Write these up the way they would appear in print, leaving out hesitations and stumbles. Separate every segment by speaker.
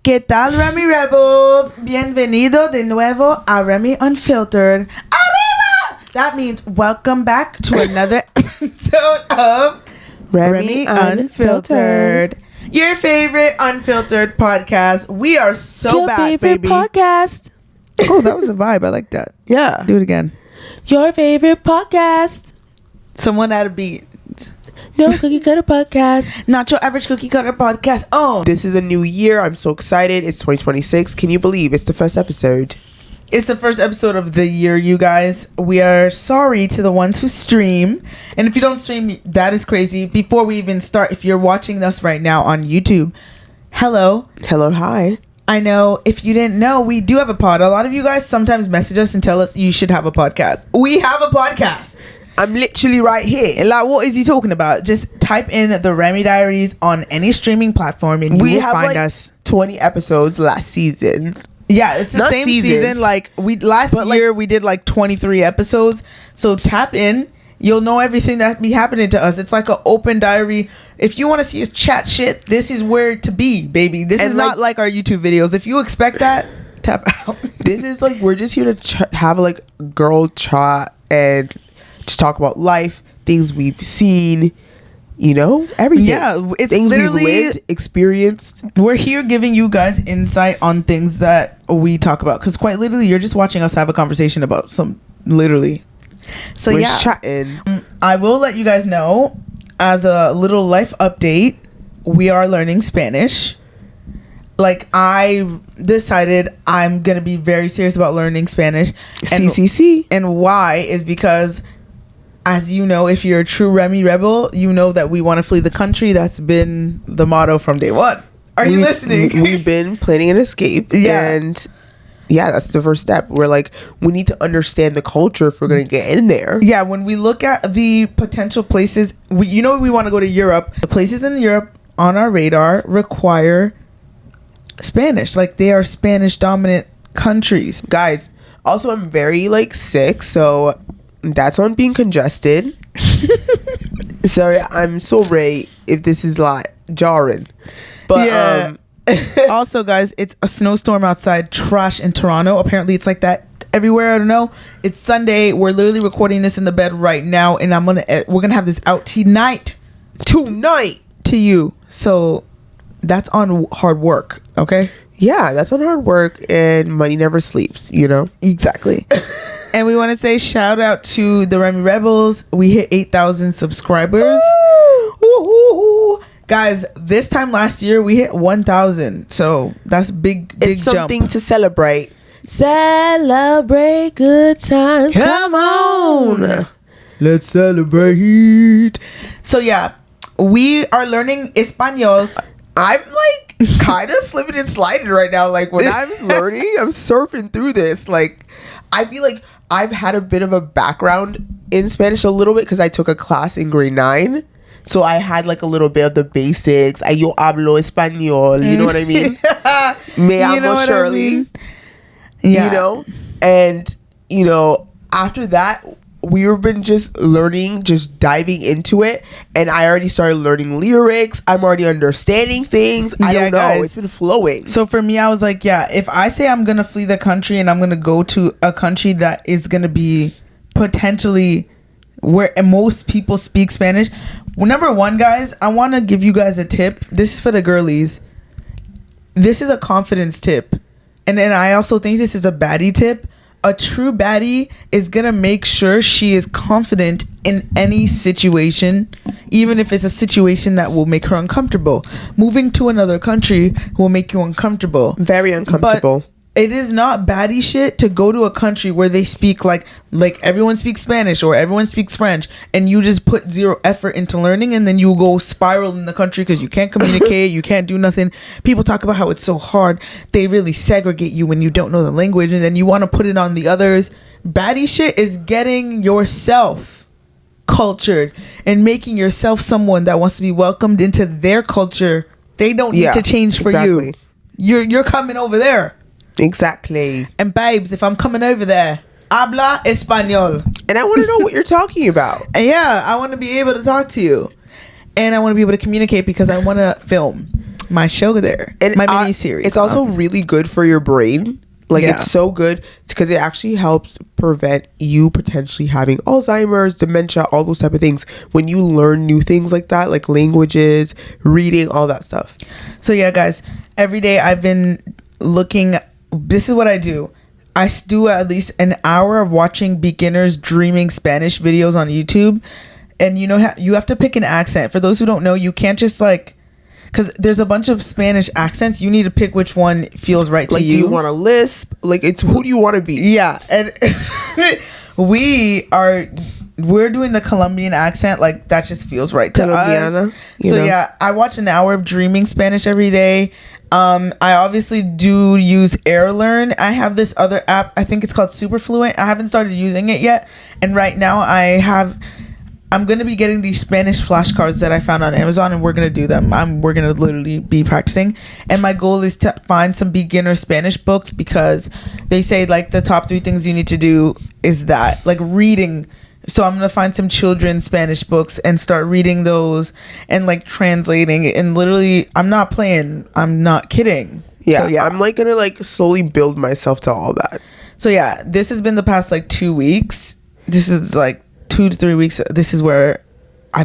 Speaker 1: ¿Qué tal, Remy Rebels? Bienvenido de nuevo a Remy Unfiltered. Arriba! That means welcome back to another episode of Remy Unfiltered. Your favorite unfiltered podcast. We are so back, baby.
Speaker 2: Your favorite podcast.
Speaker 1: Oh, that was a vibe. I like that.
Speaker 2: Yeah.
Speaker 1: Do it again.
Speaker 2: Your favorite podcast.
Speaker 1: Someone add a beat.
Speaker 2: No cookie cutter podcast.
Speaker 1: Not your average cookie cutter podcast. Oh.
Speaker 3: This is a new year. I'm so excited. It's 2026. Can you believe it's the first episode?
Speaker 1: It's the first episode of the year, you guys. We are sorry to the ones who stream. And if you don't stream, that is crazy. Before we even start, if you're watching us right now on YouTube, hello.
Speaker 3: Hello, hi.
Speaker 1: I know if you didn't know, we do have a pod. A lot of you guys sometimes message us and tell us you should have a podcast. We have a podcast.
Speaker 3: I'm literally right here.
Speaker 1: Like, what is he talking about? Just type in the Remy Diaries on any streaming platform and you will find us.
Speaker 3: 20 episodes last season.
Speaker 1: Yeah, it's the same season. Like last year we did like 23 episodes. So tap in. You'll know everything that be happening to us. It's like an open diary. If you want to see us chat shit, this is where to be, baby. This is not like our YouTube videos. If you expect that, tap out.
Speaker 3: This is like, we're just here to have like girl chat and just talk about life, things we've seen, you know, everything.
Speaker 1: Yeah, it's
Speaker 3: things
Speaker 1: literally
Speaker 3: we've lived, experienced.
Speaker 1: We're here giving you guys insight on things that we talk about. Because quite literally, you're just watching us have a conversation about some, literally. So
Speaker 3: we're
Speaker 1: yeah,
Speaker 3: chatting.
Speaker 1: I will let you guys know, as a little life update, we are learning Spanish. Like, I decided I'm going to be very serious about learning Spanish.
Speaker 3: CCC.
Speaker 1: And why is because, as you know, if you're a true Remy Rebel, you know that we want to flee the country. That's been the motto from day one. Are you listening?
Speaker 3: We've been planning an escape.
Speaker 1: Yeah.
Speaker 3: And yeah, that's the first step. We're like, we need to understand the culture if we're going to get in there.
Speaker 1: Yeah, when we look at the potential places, we want to go to Europe. The places in Europe on our radar require Spanish. Like, they are Spanish dominant countries.
Speaker 3: Guys, also I'm very like sick, so that's on being congested. Sorry, I'm sorry if this is like jarring. But
Speaker 1: yeah. Also, guys, it's a snowstorm outside. Trash in Toronto. Apparently it's like that everywhere. I don't know. It's Sunday. We're literally recording this in the bed right now, and we're gonna have this out tonight to you. So that's on hard work. Okay.
Speaker 3: Yeah, that's on hard work, and money never sleeps, you know?
Speaker 1: Exactly. And we want to say shout out to the Remy Rebels. We hit 8,000 subscribers. Woo! Guys, this time last year we hit 1,000. So that's big
Speaker 3: it's
Speaker 1: jump.
Speaker 3: Something to celebrate.
Speaker 2: Celebrate good times.
Speaker 1: Come on. Let's celebrate. So yeah, we are learning Espanol.
Speaker 3: I'm like kind of slipping and sliding right now. Like, when I'm learning, I'm surfing through this. Like, I feel like I've had a bit of a background in Spanish a little bit because I took a class in grade 9. So I had like a little bit of the basics. Yo hablo español. You know what I mean? Me llamo Shirley.
Speaker 1: I mean? Yeah.
Speaker 3: You know? And, you know, after that, we've been just learning, just diving into it. And I already started learning lyrics. I'm already understanding things. I don't know. Guys, it's been flowing.
Speaker 1: So for me, I was like, yeah, if I say I'm going to flee the country and I'm going to go to a country that is going to be potentially where most people speak Spanish. Well, number one, guys, I want to give you guys a tip. This is for the girlies. This is a confidence tip. And then I also think this is a baddie tip. A true baddie is going to make sure she is confident in any situation, even if it's a situation that will make her uncomfortable. Moving to another country will make you uncomfortable.
Speaker 3: Very uncomfortable.
Speaker 1: But it is not baddie shit to go to a country where they speak like everyone speaks Spanish or everyone speaks French, and you just put zero effort into learning, and then you go spiral in the country because you can't communicate, you can't do nothing. People talk about how it's so hard. They really segregate you when you don't know the language, and then you want to put it on the others. Baddie shit is getting yourself cultured and making yourself someone that wants to be welcomed into their culture. They don't need to change for you. You're coming over there.
Speaker 3: Exactly.
Speaker 1: And babes, if I'm coming over there, habla español.
Speaker 3: And I want to know what you're talking about.
Speaker 1: And yeah, I want to be able to talk to you. And I want to be able to communicate because I want to film. my show there,
Speaker 3: and
Speaker 1: my mini series.
Speaker 3: It's also really good for your brain. Like, it's so good because it actually helps prevent you potentially having Alzheimer's, dementia, all those type of things when you learn new things like that, like languages, reading, all that stuff.
Speaker 1: So yeah, guys, every day I've been looking. This is what I do. I do at least an hour of watching beginners dreaming Spanish videos on YouTube. And you know, you have to pick an accent. For those who don't know, you can't just like, because there's a bunch of Spanish accents. You need to pick which one feels right to you.
Speaker 3: Do you want to lisp? Like, it's who do you want to be?
Speaker 1: Yeah. And we're doing the Colombian accent. Like, that just feels right to us. So yeah, I watch an hour of dreaming Spanish every day. I obviously do use AirLearn. I have this other app. I think it's called Superfluent. I haven't started using it yet. And right now I'm going to be getting these Spanish flashcards that I found on Amazon, and we're going to do them. We're going to literally be practicing. And my goal is to find some beginner Spanish books, because they say like the top 3 things you need to do is that, like, reading. So I'm going to find some children's Spanish books and start reading those and like translating. And literally, I'm not playing. I'm not kidding.
Speaker 3: Yeah.
Speaker 1: So, yeah.
Speaker 3: I'm like going to like slowly build myself to all that.
Speaker 1: So yeah, this has been the past like 2 weeks. This is like 2 to 3 weeks. This is where I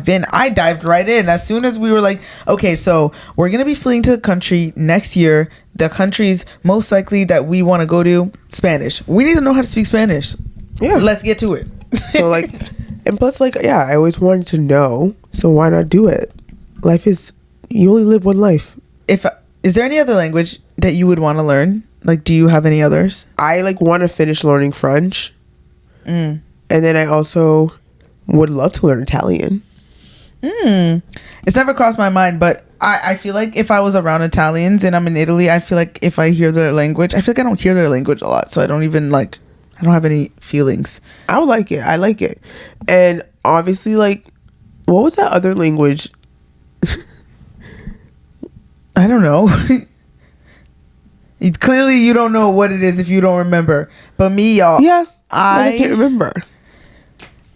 Speaker 1: dived right in as soon as we were like, okay, so we're gonna be fleeing to the country next year. The countries most likely that we want to go to, Spanish. We need to know how to speak Spanish.
Speaker 3: Yeah,
Speaker 1: let's get to it.
Speaker 3: So like, and plus like, yeah, I always wanted to know, so why not do it? You only live one life.
Speaker 1: Is there any other language that you would want to learn? Like, do you have any others?
Speaker 3: I like want to finish learning French. And then I also would love to learn Italian.
Speaker 1: It's never crossed my mind, but I feel like if I was around Italians and I'm in Italy, I feel like if I hear their language, I feel like I don't hear their language a lot, so I don't have any feelings.
Speaker 3: I would like it. I like it. And obviously, like, what was that other language?
Speaker 1: I don't know. Clearly, you don't know what it is if you don't remember. But me, y'all.
Speaker 3: Yeah. I can't remember.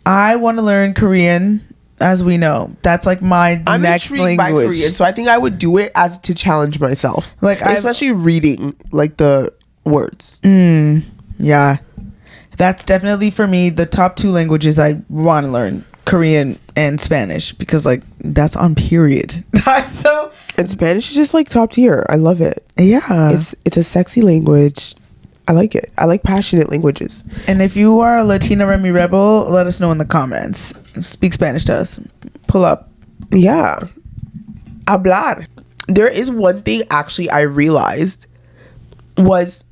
Speaker 1: I want to learn Korean, as we know. That's like my next language. By Korean,
Speaker 3: so I think I would do it as to challenge myself. Like, especially reading like the words.
Speaker 1: Yeah. That's definitely for me the top 2 languages I want to learn, Korean and Spanish, because like that's on period.
Speaker 3: And Spanish is just like top tier. I love it.
Speaker 1: Yeah.
Speaker 3: It's a sexy language. I like it. I like passionate languages.
Speaker 1: And if you are a Latina Remy Rebel, let us know in the comments. Speak Spanish to us. Pull up.
Speaker 3: Yeah. Hablar. There is one thing actually I realized was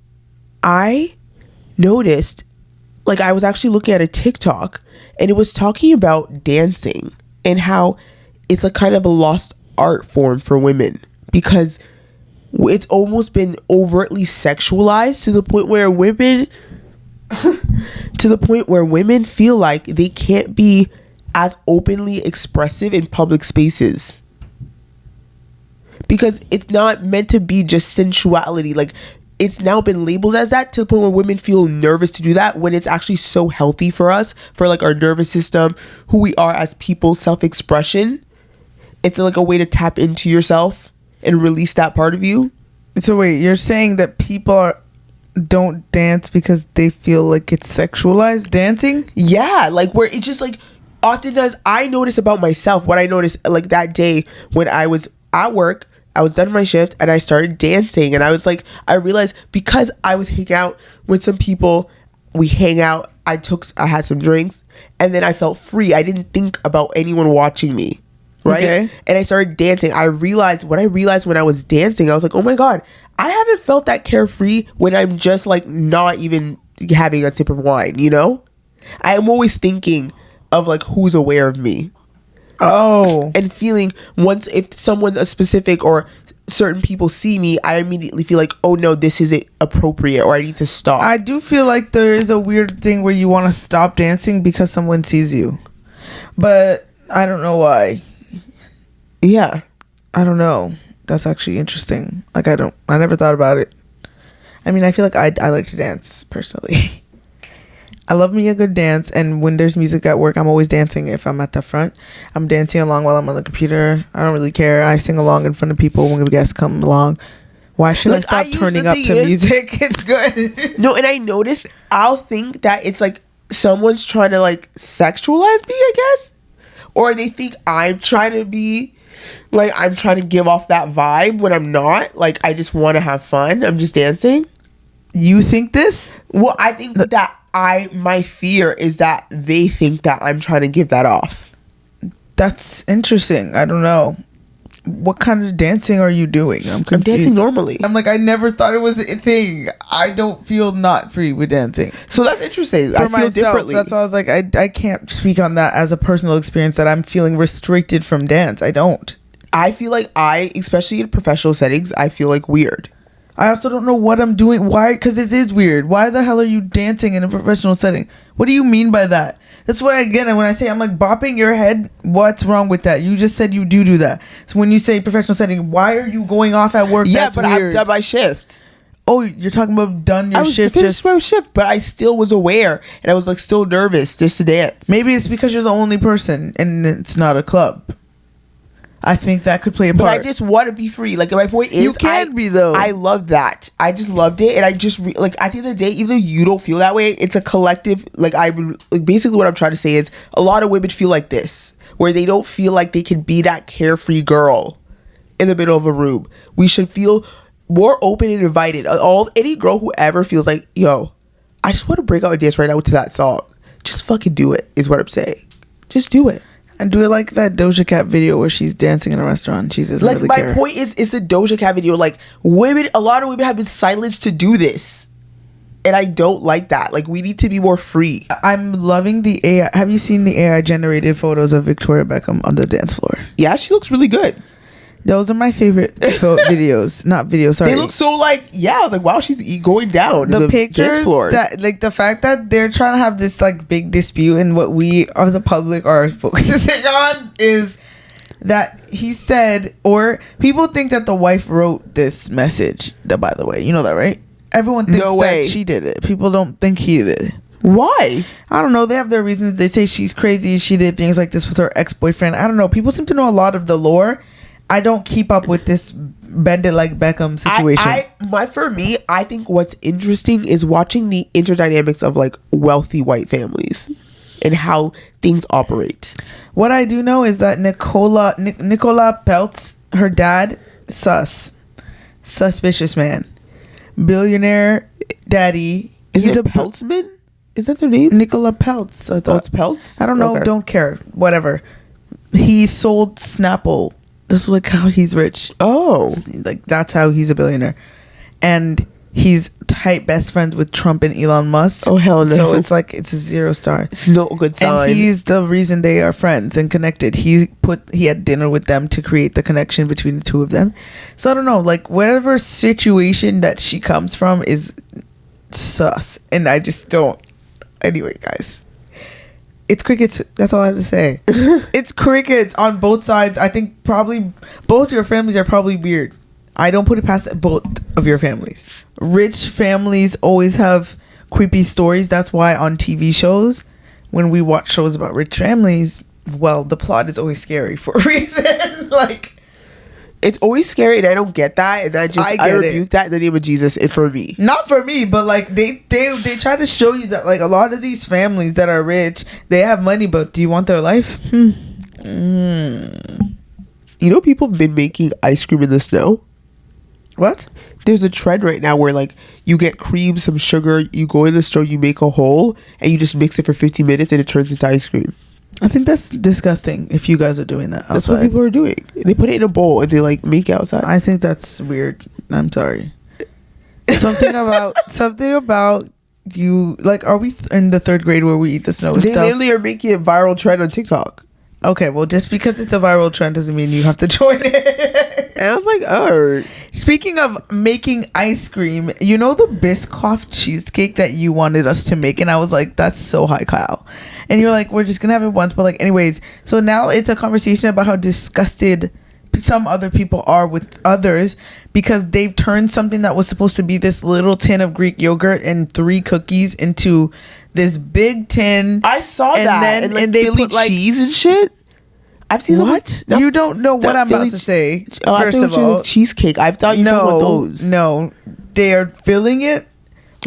Speaker 3: I noticed, like, I was actually looking at a TikTok and it was talking about dancing and how it's a kind of a lost art form for women, because it's almost been overtly sexualized to the point where women feel like they can't be as openly expressive in public spaces, because it's not meant to be just sensuality. Like, it's now been labeled as that, to the point where women feel nervous to do that, when it's actually so healthy for us, for like our nervous system, who we are as people, self-expression. It's like a way to tap into yourself and release that part of you.
Speaker 1: So wait, you're saying that people don't dance because they feel like it's sexualized dancing?
Speaker 3: Yeah, like where it's just like, oftentimes I notice about myself, what I noticed like that day when I was at work, I was done my shift and I started dancing, and I realized because I was hanging out with some people, we hang out, I had some drinks, and then I felt free. I didn't think about anyone watching me. Right. Okay. And I started dancing. I realized when I was dancing, I was like, oh my God, I haven't felt that carefree when I'm just like not even having a sip of wine, you know? I'm always thinking of like who's aware of me.
Speaker 1: Oh.
Speaker 3: And feeling if someone specific or certain people see me, I immediately feel like, oh no, this isn't appropriate, or I need to stop.
Speaker 1: I do feel like there is a weird thing where you want to stop dancing because someone sees you. But I don't know why.
Speaker 3: Yeah.
Speaker 1: I don't know. That's actually interesting. Like, I never thought about it. I mean, I feel like I like to dance personally. I love me a good dance, and when there's music at work, I'm always dancing. If I'm at the front, I'm dancing along while I'm on the computer. I don't really care. I sing along in front of people when guests come along. Why should I stop turning up to music? It's good.
Speaker 3: No, and I notice I'll think that it's like someone's trying to like sexualize me, I guess, or they think I'm trying to be like, I'm trying to give off that vibe when I'm not. Like, I just want to have fun. I'm just dancing.
Speaker 1: You think this?
Speaker 3: Well, I think that my fear is that they think that I'm trying to give that off.
Speaker 1: That's interesting. I don't know. What kind of dancing are you doing? I'm
Speaker 3: dancing normally.
Speaker 1: I'm like, I never thought it was a thing. I don't feel not free with dancing.
Speaker 3: So that's interesting.
Speaker 1: For
Speaker 3: I feel differently.
Speaker 1: That's why I was like, I can't speak on that as a personal experience that I'm feeling restricted from dance. I don't.
Speaker 3: I feel like especially in professional settings, I feel like weird.
Speaker 1: I also don't know what I'm doing. Why? Because it is weird. Why the hell are you dancing in a professional setting? What do you mean by that? That's what I get. And when I say I'm like bopping your head, what's wrong with that? You just said you do that. So when you say professional setting, why are you going off at work?
Speaker 3: Yeah,
Speaker 1: That's
Speaker 3: but
Speaker 1: weird.
Speaker 3: I've done my shift.
Speaker 1: Oh, you're talking about done your shift?
Speaker 3: I finished my shift, but I still was aware, and I was like still nervous just to dance.
Speaker 1: Maybe it's because you're the only person, and it's not a club. I think that could play a part.
Speaker 3: But I just want to be free. Like, my point is,
Speaker 1: you can be though.
Speaker 3: I love that. I just loved it, and I just like at the end of the day, even though you don't feel that way, it's a collective. Like, basically what I'm trying to say is, a lot of women feel like this, where they don't feel like they can be that carefree girl in the middle of a room. We should feel more open and invited. Any girl who ever feels like, yo, I just want to break out and dance right now to that song, just fucking do it. Is what I'm saying. Just do it.
Speaker 1: And do it like that Doja Cat video where she's dancing in a restaurant. She doesn't really care.
Speaker 3: My point is, it's the Doja Cat video. Like, a lot of women have been silenced to do this. And I don't like that. Like, we need to be more free.
Speaker 1: I'm loving the AI. Have you seen the AI generated photos of Victoria Beckham on the dance floor?
Speaker 3: Yeah, she looks really good.
Speaker 1: Those are my favorite videos. Not videos, sorry.
Speaker 3: They look so like, yeah, like, wow, she's going down
Speaker 1: the
Speaker 3: the
Speaker 1: pictures
Speaker 3: dance floor.
Speaker 1: That, like, the fact that they're trying to have this like big dispute, and what we as a public are focusing on is that he said, or people think that the wife wrote this message. By the way, you know that, right? Everyone thinks that she did it. People don't think he did it.
Speaker 3: Why?
Speaker 1: I don't know. They have their reasons. They say she's crazy. She did things like this with her ex-boyfriend. I don't know. People seem to know a lot of the lore. I don't keep up with this bend it like Beckham situation.
Speaker 3: For me, I think what's interesting is watching the interdynamics of like wealthy white families and how things operate.
Speaker 1: What I do know is that Nicola Peltz, her dad, suspicious man, billionaire daddy.
Speaker 3: Is it Peltzman? Is that their name?
Speaker 1: Nicola Peltz. I thought.
Speaker 3: It's Peltz?
Speaker 1: I don't know. Okay. Don't care. Whatever. He sold Snapple. This is like how he's rich.
Speaker 3: Oh,
Speaker 1: like that's how he's a billionaire, and he's tight best friends with Trump and Elon Musk.
Speaker 3: Oh hell no!
Speaker 1: So it's like it's a 0 star.
Speaker 3: It's no good sign.
Speaker 1: And he's the reason they are friends and connected. He had dinner with them to create the connection between the two of them. So I don't know, like whatever situation that she comes from is sus, and I just don't. Anyway, guys. It's crickets. That's all I have to say. It's crickets on both sides. I think probably both your families are probably weird. I don't put it past both of your families. Rich families always have creepy stories. That's why on TV shows, when we watch shows about rich families, well, the plot is always scary for a reason. Like,
Speaker 3: it's always scary, and I don't get that, and I rebuke that in the name of Jesus. And for me,
Speaker 1: not for me, but like they try to show you that like a lot of these families that are rich, they have money, but do you want their life?
Speaker 3: You know, people have been making ice cream in the snow.
Speaker 1: What?
Speaker 3: There's a trend right now where like you get cream, some sugar, you go in the store, you make a hole, and you just mix it for 15 minutes, and it turns into ice cream.
Speaker 1: I think that's disgusting if you guys are doing that outside.
Speaker 3: That's what people are doing. They put it in a bowl and they like make it outside.
Speaker 1: I think that's weird. I'm sorry. Something about you, like, are we in the 3rd grade where we eat the snow
Speaker 3: They
Speaker 1: itself?
Speaker 3: literally are making a viral trend on TikTok.
Speaker 1: Okay, well, just because it's a viral trend doesn't mean you have to join it.
Speaker 3: And I was like, oh.
Speaker 1: Speaking of making ice cream, you know the Biscoff cheesecake that you wanted us to make? And I was like, that's so high, Kyle. And you're like, we're just going to have it once. But like, anyways, so now it's a conversation about how disgusted some other people are with others because they've turned something that was supposed to be this little tin of Greek yogurt and 3 cookies into this big tin.
Speaker 3: I saw
Speaker 1: And
Speaker 3: that.
Speaker 1: then-
Speaker 3: and, like,
Speaker 1: and they
Speaker 3: Philly
Speaker 1: put, like-
Speaker 3: cheese and shit. I've seen
Speaker 1: What? You don't know what I'm about to say.
Speaker 3: I
Speaker 1: First
Speaker 3: thought
Speaker 1: of
Speaker 3: it was
Speaker 1: all,
Speaker 3: like cheesecake. I thought you were talking about those.
Speaker 1: no, they are filling it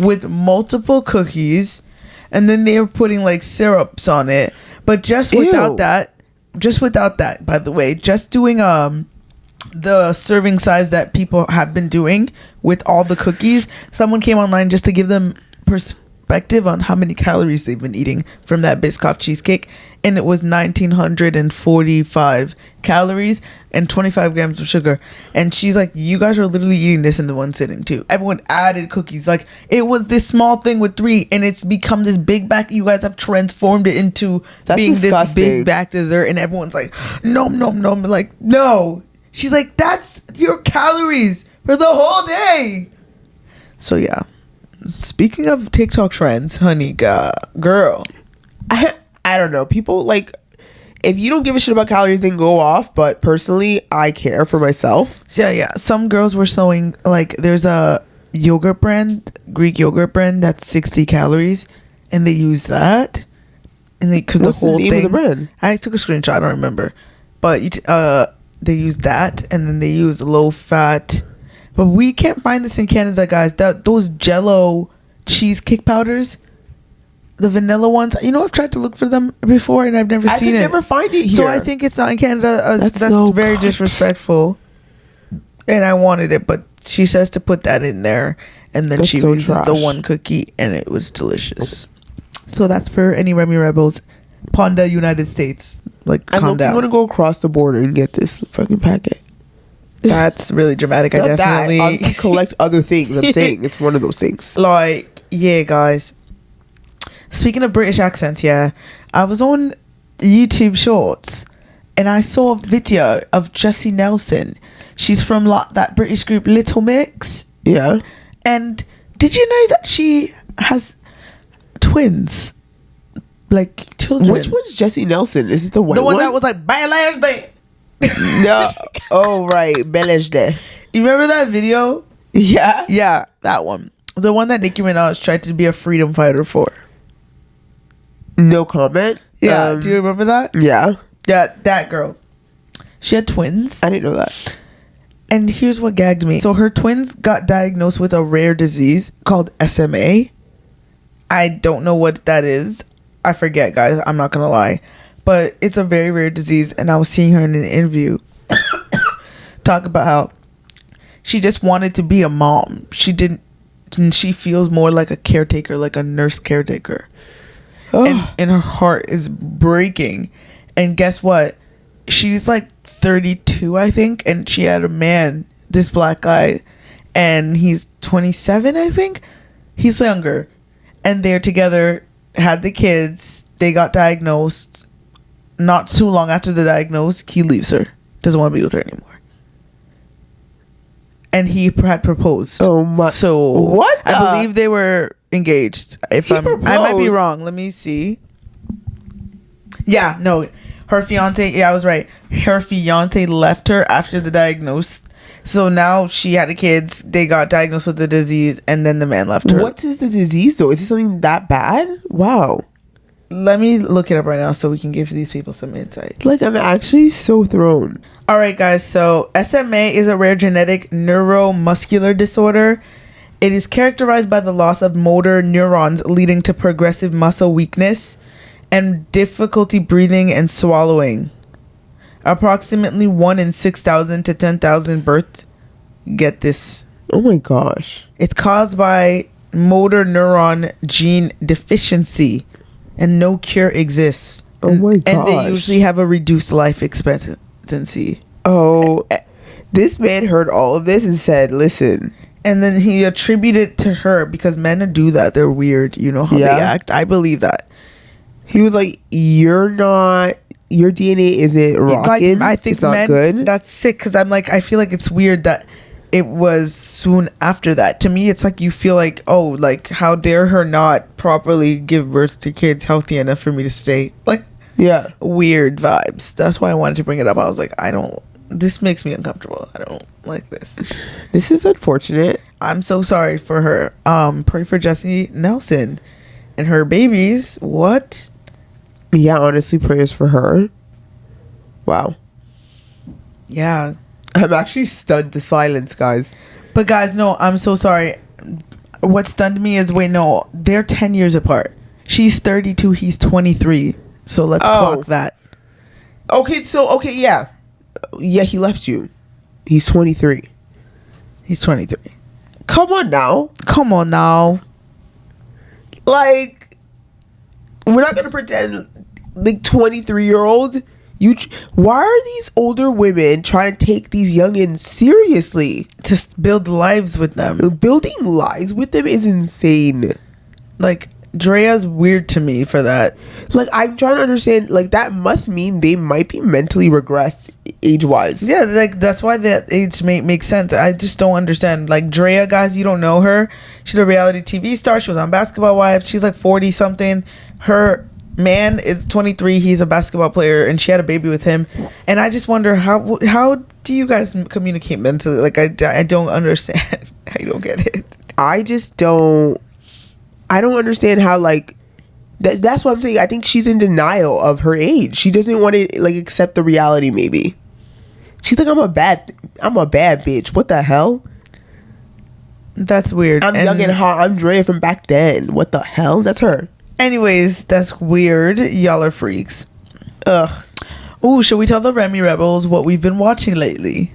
Speaker 1: with multiple cookies, and then they are putting like syrups on it. But just without
Speaker 3: Ew.
Speaker 1: that, by the way, just doing the serving size that people have been doing with all the cookies. Someone came online just to give them perspective on how many calories they've been eating from that Biscoff cheesecake, and it was 1945 calories and 25 grams of sugar. And she's like, you guys are literally eating this in the one sitting too. Everyone added cookies. Like, it was this small thing with 3, and it's become this big back. You guys have transformed it into being
Speaker 3: disgusting.
Speaker 1: this big back dessert, and everyone's like, nom nom nom. Like, no. She's like, that's your calories for the whole day. So yeah, speaking of TikTok trends, honey, girl,
Speaker 3: I don't know. People, like, if you don't give a shit about calories, then go off. But personally, I care for myself.
Speaker 1: so yeah, some girls were showing, like, there's a yogurt brand, Greek yogurt brand, that's 60 calories, and they use that, and because the
Speaker 3: What's the
Speaker 1: whole
Speaker 3: name of
Speaker 1: thing.
Speaker 3: the brand?
Speaker 1: I took a screenshot. I don't remember, but they use that, and then they use low fat. But we can't find this in Canada, guys. Those Jello cheesecake powders, the vanilla ones. You know, I've tried to look for them before, and I've never
Speaker 3: I
Speaker 1: seen
Speaker 3: could
Speaker 1: it.
Speaker 3: never find it here.
Speaker 1: So I think it's not in Canada. That's
Speaker 3: no
Speaker 1: very
Speaker 3: good.
Speaker 1: disrespectful. And I wanted it, but she says to put that in there, and then
Speaker 3: That's
Speaker 1: she
Speaker 3: so
Speaker 1: uses the
Speaker 3: trash.
Speaker 1: one cookie, and it was delicious. So that's for any Remy Rebels, Ponda, United States. Like,
Speaker 3: I
Speaker 1: calm down.
Speaker 3: want to go across the border and get this fucking packet.
Speaker 1: That's really dramatic. I
Speaker 3: Not
Speaker 1: definitely
Speaker 3: that. Obviously collect other things. I'm saying it's one of those things.
Speaker 1: like, yeah, guys. Speaking of British accents, yeah, I was on YouTube Shorts and I saw a video of Jessie Nelson. She's from that British group Little Mix.
Speaker 3: Yeah.
Speaker 1: And did you know that she has twins, like children?
Speaker 3: Which one's Jessie Nelson? Is it the white
Speaker 1: The one
Speaker 3: one?
Speaker 1: that was like "Bye last day."
Speaker 3: No. Oh, right. Belejde.
Speaker 1: You remember that video?
Speaker 3: Yeah.
Speaker 1: Yeah, that one. The one that Nicki Minaj tried to be a freedom fighter for.
Speaker 3: No comment.
Speaker 1: Yeah, do you remember that?
Speaker 3: Yeah.
Speaker 1: Yeah, that girl. She had twins.
Speaker 3: I didn't know that.
Speaker 1: And here's what gagged me. So her twins got diagnosed with a rare disease called SMA. I don't know what that is. I forget, guys. I'm not going to lie. But it's a very rare disease. And I was seeing her in an interview talk about how she just wanted to be a mom. She didn't. And she feels more like a caretaker, like a nurse caretaker. And her heart is breaking. And guess what? She's like 32, I think, and she had a man, this black guy, and he's 27, I think. He's younger, and they're together, had the kids. They got diagnosed. Not too long after the diagnosis, he leaves her, doesn't want to be with her anymore, and he had proposed.
Speaker 3: Oh my!
Speaker 1: So
Speaker 3: what?
Speaker 1: I believe they were engaged. I might be
Speaker 3: proposed?
Speaker 1: wrong. Let me see. Yeah, no, her fiance. Yeah, I was right. Her fiance left her after the diagnosis. So now she had the kids. They got diagnosed with the disease, and then the man left her.
Speaker 3: What is the disease though? Is it something that bad? Wow.
Speaker 1: Let me look it up right now so we can give these people some insight.
Speaker 3: Like, I'm actually so thrown.
Speaker 1: All right, guys. So SMA is a rare genetic neuromuscular disorder. It is characterized by the loss of motor neurons, leading to progressive muscle weakness and difficulty breathing and swallowing. Approximately 1 in 6,000 to 10,000 births get this.
Speaker 3: Oh my gosh.
Speaker 1: It's caused by motor neuron gene deficiency, and no cure exists.
Speaker 3: Oh my gosh.
Speaker 1: And they usually have a reduced life expectancy.
Speaker 3: Oh, this man heard all of this and said, listen.
Speaker 1: And then he attributed it to her because men do that. They're weird. You know how they act. I believe that.
Speaker 3: He was like, your DNA isn't rocking.
Speaker 1: Like, I think
Speaker 3: it's not
Speaker 1: men,
Speaker 3: good.
Speaker 1: that's sick, because I'm like, I feel like it's weird that it was soon after that. To me, it's like you feel like, oh, like, how dare her not properly give birth to kids healthy enough for me to stay. Like,
Speaker 3: yeah.
Speaker 1: weird vibes. That's why I wanted to bring it up. I was like, this makes me uncomfortable. I don't like this.
Speaker 3: This is unfortunate.
Speaker 1: I'm so sorry for her. Pray for Jessie Nelson. and her babies. What?
Speaker 3: Yeah, honestly, prayers for her. Wow.
Speaker 1: Yeah.
Speaker 3: I'm actually stunned to silence, guys.
Speaker 1: But guys, no, I'm so sorry. What stunned me is, wait, no, they're 10 years apart. She's 32, he's 23. So let's clock that.
Speaker 3: Okay, yeah. Yeah, he left you. He's 23.
Speaker 1: He's 23.
Speaker 3: Come on now. Like, we're not going to pretend like 23-year-old. Why are these older women trying to take these youngins seriously?
Speaker 1: Just build lives with them.
Speaker 3: Building lives with them is insane.
Speaker 1: Like, Drea's weird to me for that.
Speaker 3: Like, I'm trying to understand, like, that must mean they might be mentally regressed age-wise.
Speaker 1: Yeah, like, that's why that age makes sense. I just don't understand. Like, Drea, guys, you don't know her. She's a reality TV star. She was on Basketball Wives. She's like 40-something. Her man is 23. He's a basketball player, and she had a baby with him. And I just wonder, how do you guys communicate mentally? Like, I don't understand. I don't get it.
Speaker 3: I don't understand how, like, that's what I'm saying. I think she's in denial of her age. She doesn't want to, like, accept the reality. Maybe she's like, I'm a bad bitch. What the hell?
Speaker 1: That's weird.
Speaker 3: I'm young and hot. I'm Drea from back then. What the hell? That's her.
Speaker 1: Anyways, that's weird. Y'all are freaks. Ugh. Ooh, should we tell the Remy Rebels what we've been watching lately?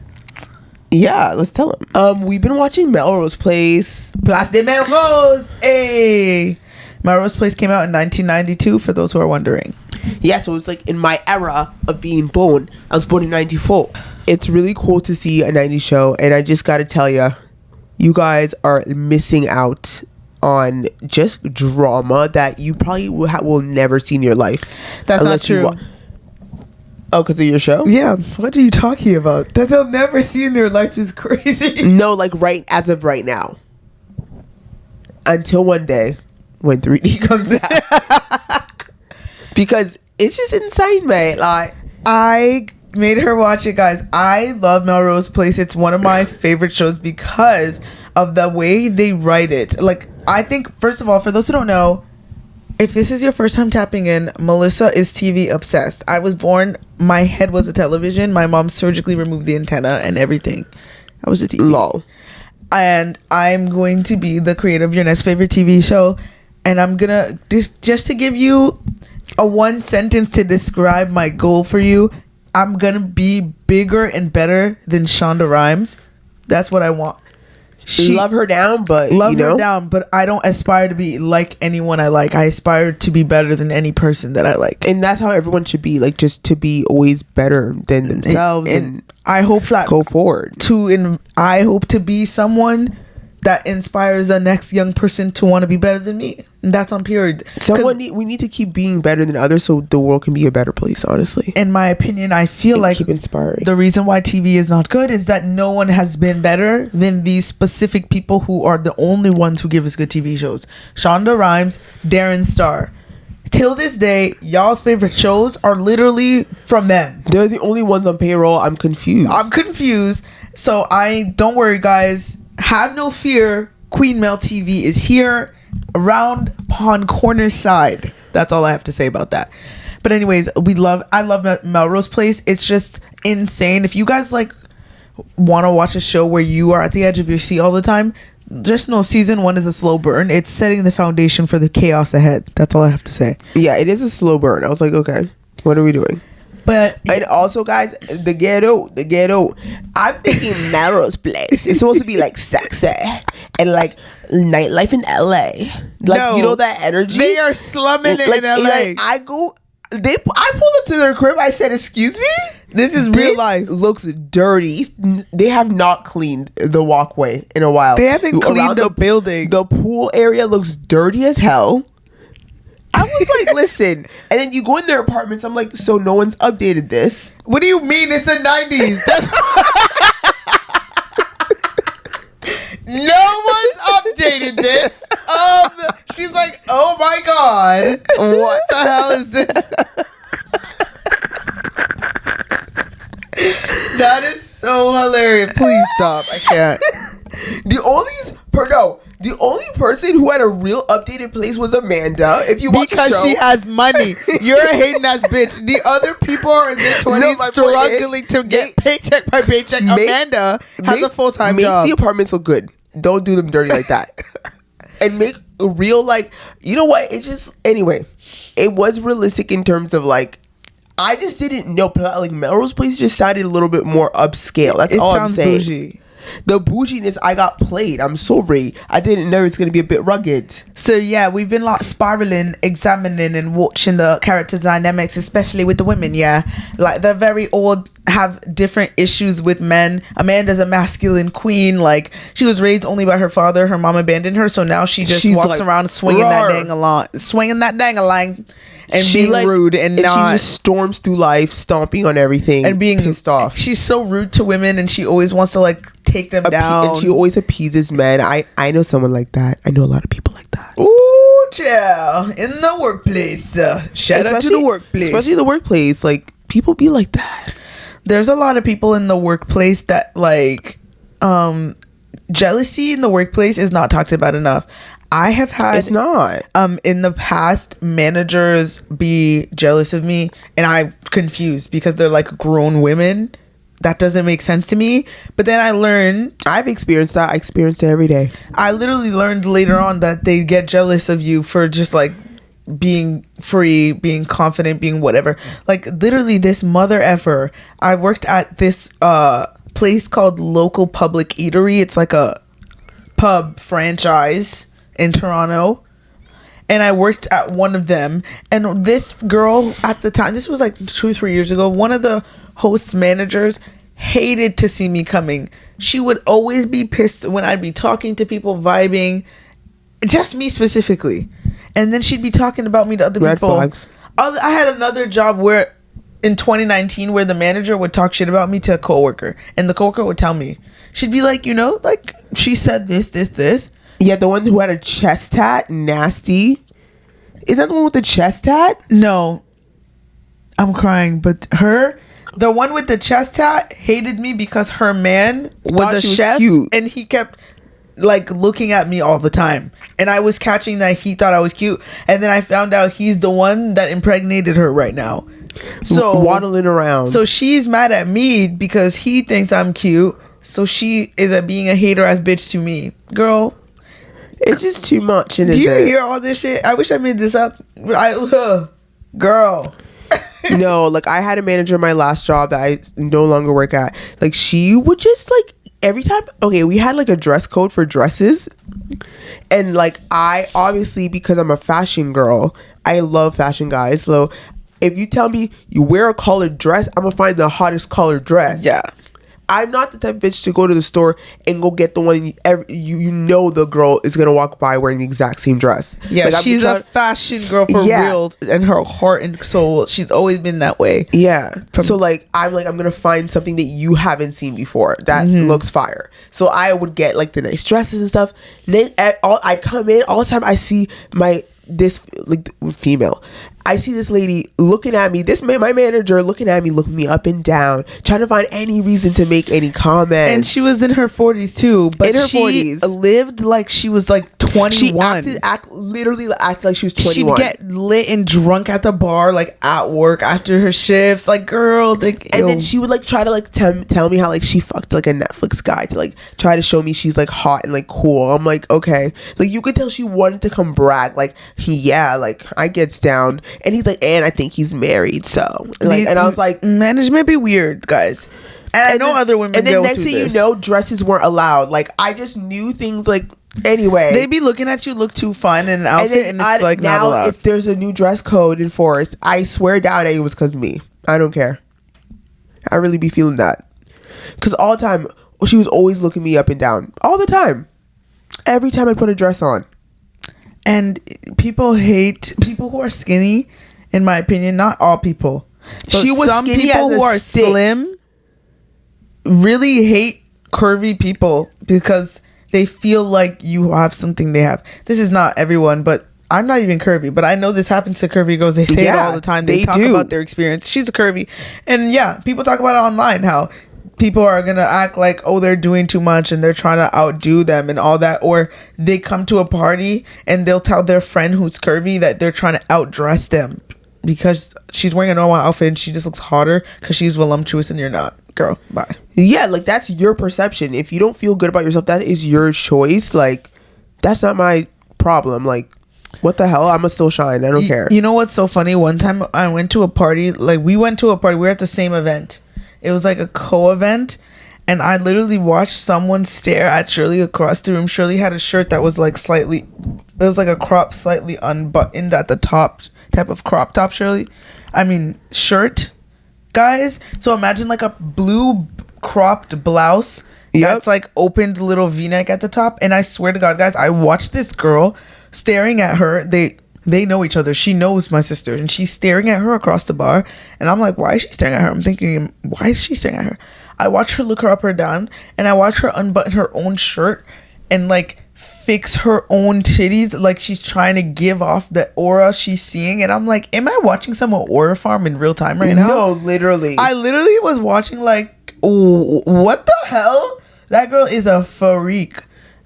Speaker 3: Yeah, let's tell them. We've been watching Melrose Place.
Speaker 1: Place de Melrose. Hey. Melrose Place came out in 1992, for those who are wondering.
Speaker 3: Yeah, so it's like in my era of being born. I was born in 94. It's really cool to see a 90s show, and I just gotta tell you guys are missing out on just drama that you probably will never see in your life.
Speaker 1: That's not true.
Speaker 3: Oh, because of your show?
Speaker 1: Yeah. What are you talking about? That they'll never see in their life is crazy.
Speaker 3: No, like as of right now. Until one day when 3D comes out. Because it's just insane, mate. Like,
Speaker 1: I made her watch it, guys. I love Melrose Place. It's one of my favorite shows because of the way they write it. Like, I think, first of all, for those who don't know, if this is your first time tapping in, Melissa is TV obsessed. I was born, my head was a television. My mom surgically removed the antenna and everything. I was a TV.
Speaker 3: Lol.
Speaker 1: And I'm going to be the creator of your next favorite TV show. And I'm gonna, just to give you a one sentence to describe my goal for you, I'm gonna be bigger and better than Shonda Rhimes. That's what I want.
Speaker 3: Love her down, but
Speaker 1: her down, but I don't aspire to be like anyone I like. I aspire to be better than any person that I like,
Speaker 3: and that's how everyone should be. Like, just to be always better than themselves, and
Speaker 1: I hope that
Speaker 3: go forward.
Speaker 1: I hope to be someone that inspires the next young person to want to be better than me. And that's on period.
Speaker 3: We need to keep being better than others so the world can be a better place, honestly.
Speaker 1: In my opinion, I feel like
Speaker 3: keep inspiring.
Speaker 1: The reason why TV is not good is that no one has been better than these specific people who are the only ones who give us good TV shows. Shonda Rhimes, Darren Star. Till this day, y'all's favorite shows are literally from them.
Speaker 3: They're the only ones on payroll. I'm confused.
Speaker 1: So don't worry, guys. Have no fear. Queen Mel TV is here around Pond Corner side. That's all I have to say about that. But anyways, I love Melrose Place. It's just insane. If you guys like want to watch a show where you are at the edge of your seat all the time, just know season 1 is a slow burn. It's setting the foundation for the chaos ahead. That's all I have to say.
Speaker 3: Yeah, it is a slow burn. I was like, okay, what are we doing? And also, guys, the ghetto. I'm thinking Melrose Place. It's supposed to be like sexy and like nightlife in LA. Like, no, you know that energy.
Speaker 1: They are slumming it in LA.
Speaker 3: Like, I pulled up to their crib. I said, "Excuse me,
Speaker 1: this is real life.
Speaker 3: Looks dirty. They have not cleaned the walkway in a while.
Speaker 1: They haven't cleaned the building.
Speaker 3: The pool area looks dirty as hell." I was like, listen, and then you go in their apartments. I'm like, so no one's updated this.
Speaker 1: What do you mean? It's the 90s. No one's updated this. She's like, oh my god, what the hell is this? That is so hilarious. Please stop. I can't.
Speaker 3: The The only person who had a real updated place was Amanda. If you watch
Speaker 1: because
Speaker 3: the show,
Speaker 1: she has money. You're a hating ass bitch. The other people are in their 20s
Speaker 3: my point
Speaker 1: struggling
Speaker 3: is,
Speaker 1: to get paycheck by paycheck. Amanda has a full-time job.
Speaker 3: Make the apartments look good. Don't do them dirty like that. And make a real, like, you know what? It just, anyway, it was realistic in terms of, like, I just didn't know, like, Melrose Place just sounded a little bit more upscale. That's all I'm saying.
Speaker 1: Bougie.
Speaker 3: The bouginess, I got played. I'm sorry. I didn't know it's going to be a bit rugged.
Speaker 1: So yeah, we've been like spiraling, examining and watching the character dynamics, especially with the women. Yeah, like they're very old, have different issues with men. Amanda's a masculine queen. Like she was raised only by her father. Her mom abandoned her, so now she's walks
Speaker 3: like,
Speaker 1: around swinging that dang along, and being like, rude and not.
Speaker 3: She just storms through life, stomping on everything
Speaker 1: and being
Speaker 3: pissed off.
Speaker 1: She's so rude to women, and she always wants to like take them down.
Speaker 3: And she always appeases men. I know someone like that. I know a lot of people like that.
Speaker 1: Ooh, yeah, in the workplace. Shout out to the workplace,
Speaker 3: especially the workplace. Like people be like that.
Speaker 1: There's a lot of people in the workplace that like jealousy in the workplace is not talked about enough. I have had
Speaker 3: it's not
Speaker 1: in the past managers be jealous of me, and I'm confused because they're like grown women. That doesn't make sense to me. But then I learned,
Speaker 3: I've experienced that. I experience it every day.
Speaker 1: I literally learned later on that they get jealous of you for just like being free, being confident, being whatever. Like literally this mother effer. I worked at this place called Local Public Eatery. It's like a pub franchise in Toronto, and I worked at one of them. And this girl at the time, this was like 2-3 years ago, one of the host managers hated to see me coming. She would always be pissed when I'd be talking to people, vibing, just me specifically, and then she'd be talking about me to other
Speaker 3: Red
Speaker 1: people.
Speaker 3: flags.
Speaker 1: I had another job where in 2019 where the manager would talk shit about me to a coworker, and the coworker would tell me, she'd be like, you know, like she said this.
Speaker 3: Yeah, the one who had a chest tat, nasty. Is that the one with the chest tat?
Speaker 1: No, I'm crying. But the one with the chest tat hated me because her man was a chef, and he kept like looking at me all the time, and I was catching that he thought I was cute, and then I found out he's the one that impregnated her right now. So
Speaker 3: waddling around.
Speaker 1: So she's mad at me because he thinks I'm cute. So she is being a hater ass bitch to me, girl.
Speaker 3: It's just too much.
Speaker 1: Do you hear all this shit? I wish I made this up. Girl.
Speaker 3: No, like I had a manager in my last job that I no longer work at. Like she would just like every time. Okay, we had like a dress code for dresses, and like I obviously, because I'm a fashion girl, I love fashion guys. So if you tell me you wear a collared dress, I'm gonna find the hottest collared dress.
Speaker 1: Yeah.
Speaker 3: I'm not the type of bitch to go to the store and go get the one you know the girl is gonna walk by wearing the exact same dress.
Speaker 1: Yeah, like, she's a fashion girl for real, and her heart and soul. She's always been that way.
Speaker 3: Yeah. So like I'm gonna find something that you haven't seen before that looks fire. So I would get like the nice dresses and stuff. Then I come in all the time. I see this like female. I see this lady looking at me, my manager looking at me, looking me up and down, trying to find any reason to make any comments.
Speaker 1: And she was in her 40s too, but she lived like she was like 21.
Speaker 3: She literally acted like she was 21.
Speaker 1: She'd get lit and drunk at the bar, like at work after her shifts. Like, girl,
Speaker 3: and then she would like try to like tell me how like she fucked like a Netflix guy to like try to show me she's like hot and like cool. I'm like, okay, like you could tell she wanted to come brag, like like I gets down. And he's like, and I think he's married. So, like, and I was like,
Speaker 1: management be weird, guys. And I know other women.
Speaker 3: And then next thing you know, dresses weren't allowed. Like, I just knew things. Like, anyway,
Speaker 1: they be looking at you, look too fun in an outfit, and it's like not allowed.
Speaker 3: If there's a new dress code enforced, I swear down it was because of me. I don't care. I really be feeling that because all the time she was always looking me up and down all the time. Every time I put a dress on.
Speaker 1: And people hate people who are skinny, in my opinion. Not all people.
Speaker 3: She was
Speaker 1: some
Speaker 3: skinny
Speaker 1: people who are slim really hate curvy people because they feel like you have something they have. This is not everyone, but I'm not even curvy. But I know this happens to curvy girls. They say it all the time. They talk about their experience. She's a curvy. And yeah, people talk about it online how people are gonna act like, oh, they're doing too much and they're trying to outdo them and all that, or they come to a party and they'll tell their friend who's curvy that they're trying to outdress them because she's wearing a normal outfit and she just looks hotter because she's voluptuous and you're not. Girl, bye.
Speaker 3: Yeah, like that's your perception. If you don't feel good about yourself, that is your choice. Like, that's not my problem. Like, what the hell? I'ma still shine. I don't care.
Speaker 1: You know what's so funny? One time I went to a party. Like, we went to a party. We were at the same event. It was like a co-event, and I literally watched someone stare at Shirley across the room. Shirley had a shirt that was like slightly, it was like a crop slightly unbuttoned at the top, type of crop top shirt, guys. So imagine like a blue cropped blouse that's like opened little v-neck at the top. And I swear to God, guys, I watched this girl staring at her. They know each other. She knows my sister, and she's staring at her across the bar. And I'm like, why is she staring at her? I'm thinking, why is she staring at her? I watch her look her up or down, and I watch her unbutton her own shirt and like fix her own titties, like she's trying to give off the aura she's seeing. And I'm like, am I watching someone aura farm in real time right now?
Speaker 3: No, literally.
Speaker 1: I literally was watching like, what the hell? That girl is a freak.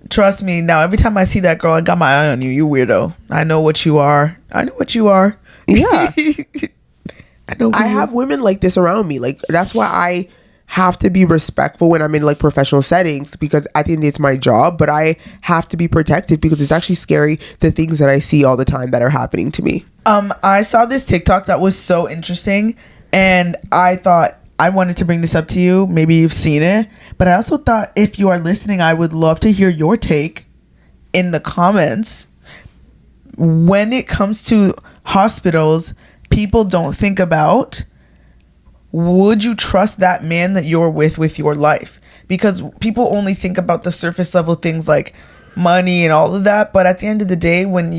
Speaker 1: Trust me. Now, every time I see that girl, I got my eye on you. You weirdo. I know what you are. I know what you are.
Speaker 3: Yeah.
Speaker 1: I know.
Speaker 3: I have women like this around me. Like, that's why I have to be respectful when I'm in like professional settings, because I think it's my job, but I have to be protective because it's actually scary, the things that I see all the time that are happening to me.
Speaker 1: I saw this TikTok that was so interesting, and I thought I wanted to bring this up to you. Maybe you've seen it, but I also thought if you are listening, I would love to hear your take in the comments. When it comes to hospitals, people don't think about, would you trust that man that you're with your life? Because people only think about the surface level things like money and all of that. But at the end of the day, when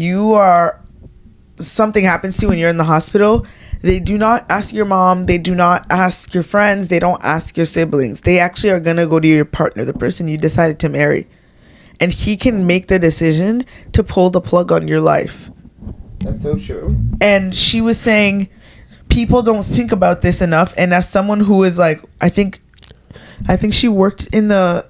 Speaker 1: something happens to you and you're in the hospital, they do not ask your mom. They do not ask your friends. They don't ask your siblings. They actually are going to go to your partner, the person you decided to marry. And he can make the decision to pull the plug on your life.
Speaker 3: That's so true.
Speaker 1: And she was saying people don't think about this enough. And as someone who is like, I think she worked in the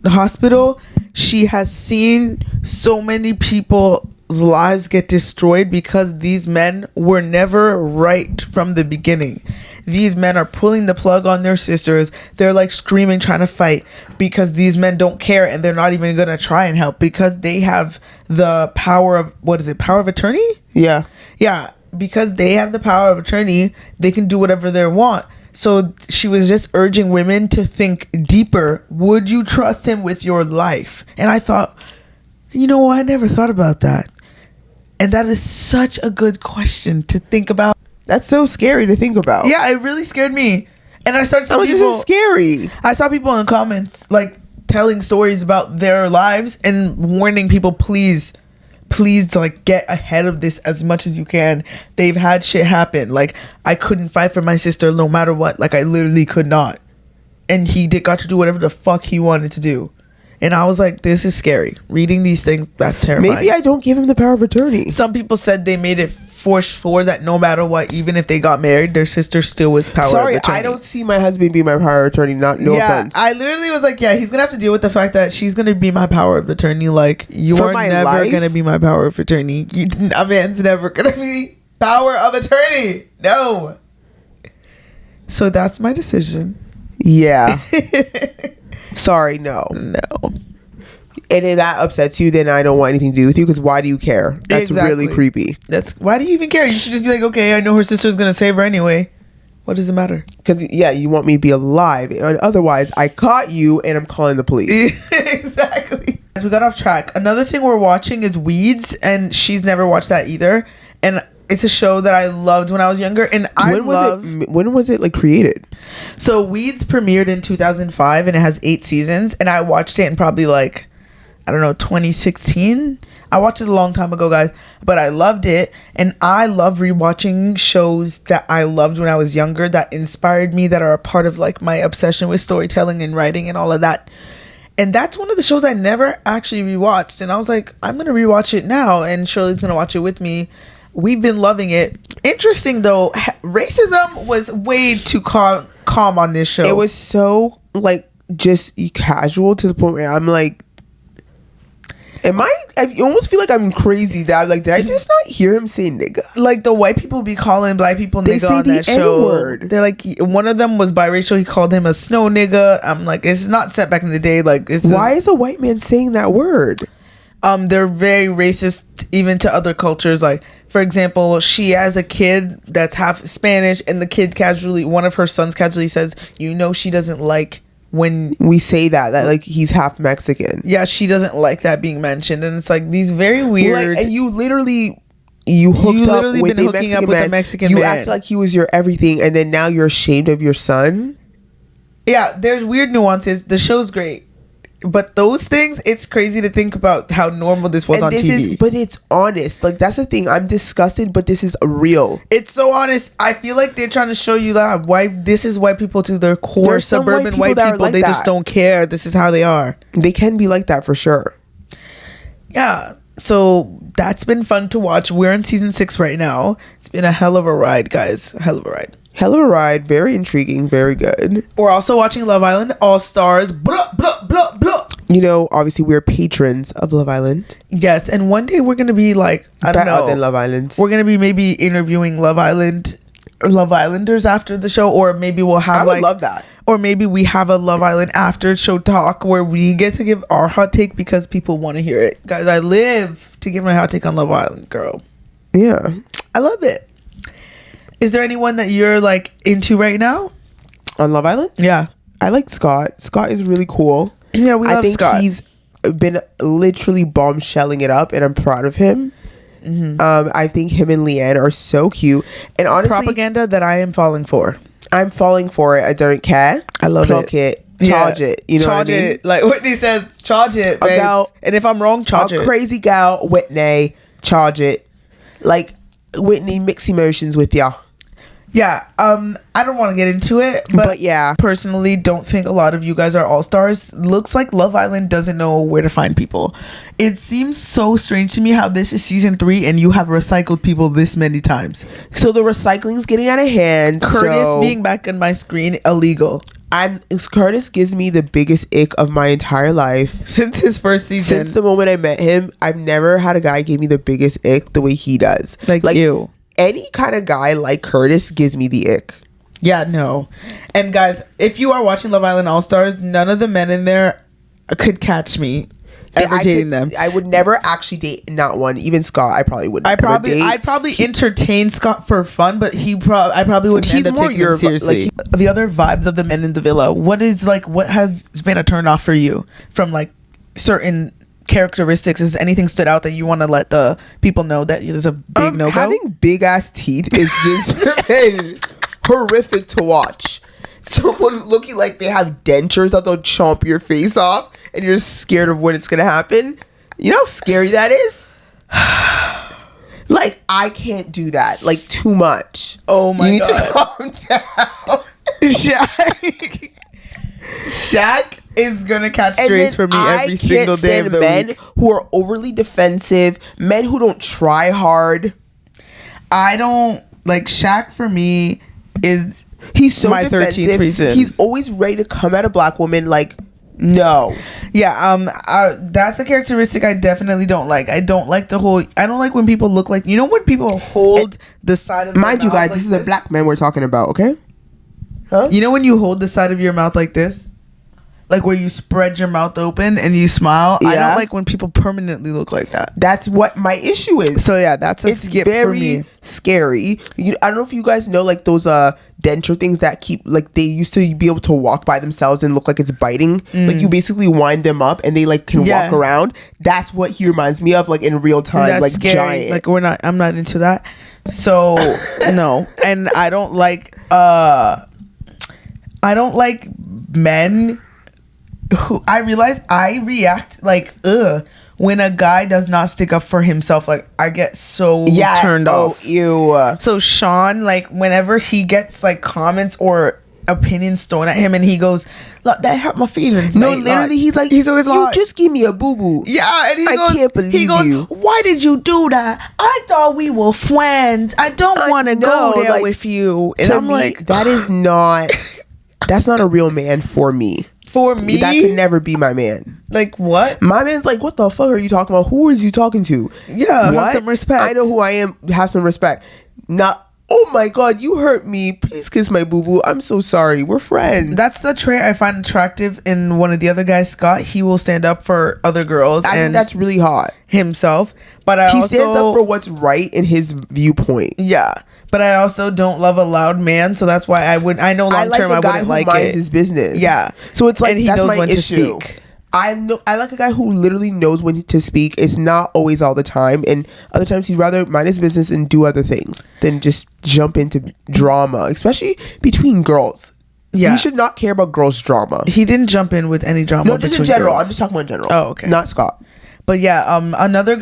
Speaker 1: hospital, she has seen so many people's lives get destroyed because these men were never right from the beginning. These men are pulling the plug on their sisters. They're like screaming, trying to fight because these men don't care, and they're not even going to try and help because they have the power of, power of attorney?
Speaker 3: Yeah.
Speaker 1: Yeah. Because they have the power of attorney, they can do whatever they want. So she was just urging women to think deeper. Would you trust him with your life? And I thought, you know what? I never thought about that. And that is such a good question to think about.
Speaker 3: That's so scary to think about.
Speaker 1: Yeah, it really scared me. And I started seeing
Speaker 3: people. This is scary.
Speaker 1: I saw people in the comments like telling stories about their lives and warning people, please like get ahead of this as much as you can. They've had shit happen. Like, I couldn't fight for my sister no matter what. Like, I literally could not. And he got to do whatever the fuck he wanted to do. And I was like, this is scary. Reading these things, that's terrifying.
Speaker 3: Maybe I don't give him the power of attorney.
Speaker 1: Some people said they made it for that no matter what, even if they got married, their sister still was power of attorney.
Speaker 3: I don't see my husband be my power of attorney. No offense.
Speaker 1: I literally was like, yeah, he's gonna have to deal with the fact that she's gonna be my power of attorney. Like, you are never gonna be my power of attorney. A man's never gonna be power of attorney. No. So that's my decision.
Speaker 3: Yeah. Sorry, no. And if that upsets you, then I don't want anything to do with you, because why do you care? That's really creepy.
Speaker 1: Why do you even care? You should just be like, okay, I know her sister's gonna save her anyway. What does it matter?
Speaker 3: Because, yeah, you want me to be alive. Otherwise, I caught you and I'm calling the police.
Speaker 1: Exactly. We got off track. Another thing we're watching is Weeds, and she's never watched that either. And it's a show that I loved when I was younger. And
Speaker 3: when was it like created?
Speaker 1: So Weeds premiered in 2005, and it has 8 seasons. And I watched it in probably like, I don't know, 2016. I watched it a long time ago, guys, but I loved it. And I love rewatching shows that I loved when I was younger, that inspired me, that are a part of like my obsession with storytelling and writing and all of that. And that's one of the shows I never actually rewatched. And I was like, I'm going to rewatch it now, and Shirley's going to watch it with me. We've been loving it. Interesting though, racism was way too calm on this show.
Speaker 3: It was so like just casual to the point where I'm like, I almost feel like I'm crazy that I'm like, did I just not hear him say nigga?
Speaker 1: Like the white people be calling black people
Speaker 3: They
Speaker 1: nigga
Speaker 3: say
Speaker 1: on
Speaker 3: the
Speaker 1: that show.
Speaker 3: N-word.
Speaker 1: They're like, one of them was biracial. He called him a snow nigga. I'm like, it's not set back in the day. Like,
Speaker 3: why is a white man saying that word?
Speaker 1: They're very racist even to other cultures. Like, for example, she has a kid that's half Spanish, and the kid one of her sons casually says, she doesn't like when
Speaker 3: we say that like he's half Mexican.
Speaker 1: Yeah, she doesn't like that being mentioned, and it's like these very weird.
Speaker 3: Like, and you hooked up with a Mexican man. You act like he was your everything, and then now you're ashamed of your son.
Speaker 1: Yeah, there's weird nuances. The show's great, but those things, it's crazy to think about how normal this was on TV.
Speaker 3: But it's honest. Like, that's the thing. I'm disgusted, but this is real.
Speaker 1: It's so honest. I feel like they're trying to show you that this is white people to their core.
Speaker 3: There's
Speaker 1: Suburban white people,
Speaker 3: like
Speaker 1: they
Speaker 3: that.
Speaker 1: just don't care. This is how they are.
Speaker 3: They can be like that for sure.
Speaker 1: Yeah. So that's been fun to watch. We're in season 6 right now. It's been a hell of a ride, guys. A hell of a ride.
Speaker 3: Hell of a ride. Very intriguing. Very good.
Speaker 1: We're also watching Love Island All Stars. Blah, blah, blah, blah.
Speaker 3: Obviously we're patrons of Love Island.
Speaker 1: Yes, and one day we're gonna be like, I don't know,
Speaker 3: than Love Island.
Speaker 1: We're gonna be maybe interviewing Love Islanders after the show, or maybe we'll have
Speaker 3: I would love that.
Speaker 1: Or maybe we have a Love Island after show talk where we get to give our hot take because people want to hear it. Guys, I live to give my hot take on Love Island, girl.
Speaker 3: Yeah,
Speaker 1: I love it. Is there anyone that you're like into right now
Speaker 3: on Love Island?
Speaker 1: Yeah,
Speaker 3: I like Scott. Scott is really cool.
Speaker 1: Yeah, I think
Speaker 3: Scott. He's been literally bombshelling it up, and I'm proud of him. Mm-hmm. I think him and Leanne are so cute, and honestly,
Speaker 1: propaganda that I am falling for.
Speaker 3: I'm falling for it. I don't care.
Speaker 1: I love
Speaker 3: Clock it. Charge it. You know
Speaker 1: charge
Speaker 3: what I mean?
Speaker 1: It. Like Whitney says, charge it, babes. And if I'm wrong, charge it.
Speaker 3: Crazy gal, Whitney, charge it. Like, Whitney, mixed emotions with ya.
Speaker 1: Yeah, I don't want to get into it, but
Speaker 3: yeah,
Speaker 1: personally don't think a lot of you guys are all-stars. Looks like Love Island doesn't know where to find people. It seems so strange to me how this is season 3 and you have recycled people this many times.
Speaker 3: So the recycling's getting out of hand.
Speaker 1: Curtis being back on my screen, illegal.
Speaker 3: Curtis gives me the biggest ick of my entire life.
Speaker 1: Since his first season.
Speaker 3: Since the moment I met him, I've never had a guy give me the biggest ick the way he does.
Speaker 1: Like you.
Speaker 3: Any kind of guy like Curtis gives me the ick.
Speaker 1: Yeah, no. And guys, if you are watching Love Island All Stars, none of the men in there could catch me ever dating them.
Speaker 3: I would never actually date not one. Even Scott, I probably wouldn't.
Speaker 1: I'd probably entertain Scott for fun, but I probably wouldn't end up taking him seriously. The other vibes of the men in the villa. What has been a turn off for you from like certain characteristics? Has anything stood out that you want to let the people know that there's a big no-go?
Speaker 3: Having big ass teeth is just horrific to watch. Someone looking like they have dentures that they'll chomp your face off and you're scared of when it's gonna happen. You know how scary that is? Like, I can't do that. Like, too much.
Speaker 1: Oh my God.
Speaker 3: You need to calm down.
Speaker 1: Shaq is gonna catch strays for me every single day of the
Speaker 3: men
Speaker 1: week.
Speaker 3: Who are overly defensive, men who don't try hard.
Speaker 1: I don't like Shaq. For me, he's
Speaker 3: so
Speaker 1: my 13th reason.
Speaker 3: He's always ready to come at a black woman. Like, no.
Speaker 1: Yeah. That's a characteristic I definitely don't like. I don't like when people look like, when people hold the side of
Speaker 3: mind you guys,
Speaker 1: like
Speaker 3: this is a black man we're talking about, okay?
Speaker 1: Huh? You know when you hold the side of your mouth like this? Like where you spread your mouth open and you smile. Yeah. I don't like when people permanently look like that.
Speaker 3: That's what my issue is.
Speaker 1: So yeah, that's a skip for me.
Speaker 3: Very scary. I don't know if you guys know like those denture things that keep, like, they used to be able to walk by themselves and look like it's biting. Like you basically wind them up and they like can walk around. That's what he reminds me of, like in real time. That's like scary. Giant.
Speaker 1: Like I'm not into that. So no. And I don't like men who, I realize I react like when a guy does not stick up for himself. Like I get so turned off.
Speaker 3: Ew.
Speaker 1: So Sean, like whenever he gets like comments or opinions thrown at him and he goes, look, that hurt my feelings.
Speaker 3: No,
Speaker 1: mate.
Speaker 3: literally he's like,
Speaker 1: he's always
Speaker 3: you
Speaker 1: like,
Speaker 3: just give me a boo-boo.
Speaker 1: Yeah, and
Speaker 3: I can't believe you.
Speaker 1: Why did you do that? I thought we were friends. I don't want to go there with you. And
Speaker 3: to
Speaker 1: I'm
Speaker 3: me,
Speaker 1: like,
Speaker 3: that is not That's not a real man for me.
Speaker 1: For me,
Speaker 3: that could never be my man.
Speaker 1: Like what?
Speaker 3: My man's like, what the fuck are you talking about? Who is you talking to?
Speaker 1: Yeah,
Speaker 3: what?
Speaker 1: have some respect.
Speaker 3: I know who I am. Have some respect. Not, oh my god, you hurt me. Please kiss my boo boo. I'm so sorry. We're friends.
Speaker 1: That's the trait I find attractive in one of the other guys, Scott. He will stand up for other girls.
Speaker 3: I think that's really hot.
Speaker 1: Himself, but he
Speaker 3: stands up for what's right in his viewpoint.
Speaker 1: Yeah, but I also don't love a loud man, so that's why I know long term I wouldn't like it.
Speaker 3: His business.
Speaker 1: Yeah,
Speaker 3: so it's like,
Speaker 1: and he
Speaker 3: that's
Speaker 1: knows
Speaker 3: my
Speaker 1: when
Speaker 3: issue.
Speaker 1: to speak.
Speaker 3: I like a guy who literally knows when to speak. It's not always all the time, and other times he'd rather mind his business and do other things than just jump into drama, especially between girls. Yeah, he should not care about girls' drama.
Speaker 1: He didn't jump in with any drama.
Speaker 3: No, just in general. I'm just talking about in general.
Speaker 1: Oh, okay.
Speaker 3: Not Scott.
Speaker 1: But yeah, another